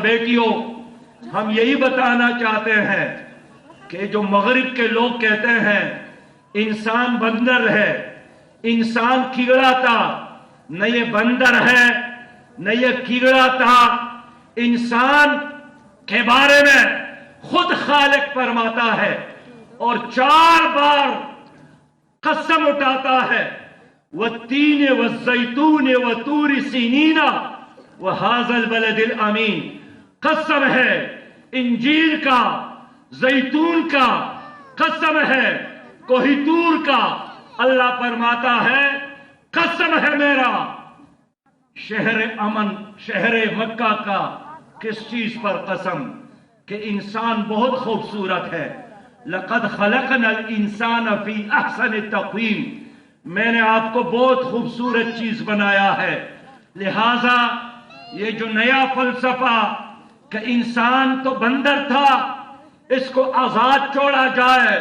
बेटियों, हम यही बताना चाहते हैं कि जो मगरिब के लोग कहते हैं इंसान बंदर है, इंसान कीड़ा था, न ये बंदर है न ये कीड़ा था। इंसान के बारे में खुद खालिक फरमाता है और 4 बार कसम उठाता है, वत्तीन वज़्ज़ैतून वतूर सीनीना वहाज़ल बलदिल अमीन। कसम है इंजीर का, जैतून का, कसम है कोहितूर का। अल्लाह फरमाता है कसम है मेरा शहर अमन, शहर मक्का का। किस चीज पर कसम? कि इंसान बहुत खूबसूरत है। लक़द खलक़नल इंसान फी अहसन तक़वीम। मैंने आपको बहुत खूबसूरत चीज बनाया है। लिहाजा ये जो नया फलसफा कि इंसान तो बंदर था, इसको आजाद छोड़ा जाए,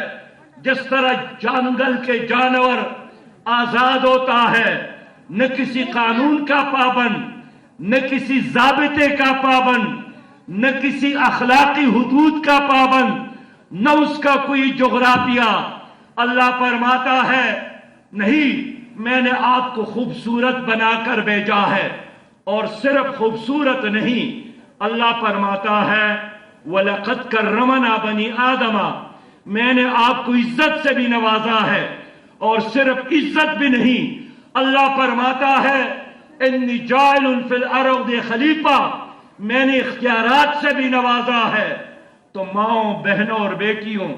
जिस तरह जंगल के जानवर आजाद होता है, न किसी कानून का पाबंद, न किसी जाबिते का पाबंद, न किसी अखलाकी हुदूद का पाबंद, न उसका कोई जोग्राफिया। अल्लाह फरमाता है नहीं, मैंने आपको खूबसूरत बनाकर भेजा है। और सिर्फ खूबसूरत नहीं, अल्लाह फरमाता है वलक़द कर्रमना बनी आदमा, मैंने आपको इज्जत से भी नवाजा है। और सिर्फ इज्जत भी नहीं, अल्लाह फरमाता है इन्नी जाइलुन फिल अर्ज़ि खलीफा, मैंने इख्तियारात से भी नवाजा है। तो माओ, बहनों और बेटियों,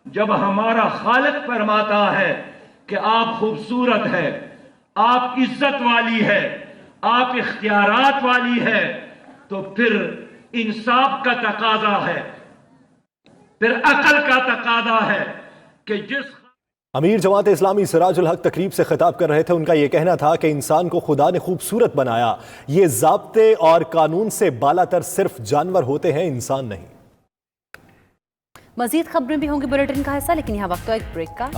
जब हमारा खालिक फरमाता है कि आप खूबसूरत है, आप इज्जत वाली है, आप इख्तियारात वाली है, तो फिर इंसाफ का तकाजा है, फिर अकल का तकाजा है कि जिस अमीर जमात इस्लामी सिराजुल हक तकरीब से खिताब कर रहे थे। उनका यह कहना था कि इंसान को खुदा ने खूबसूरत बनाया, ये ज़ाब्ते और कानून से बालातर सिर्फ जानवर होते हैं, इंसान नहीं। मजीद खबरें भी होंगी बुलेटिन का हिस्सा, लेकिन यहाँ वक्त है एक ब्रेक का।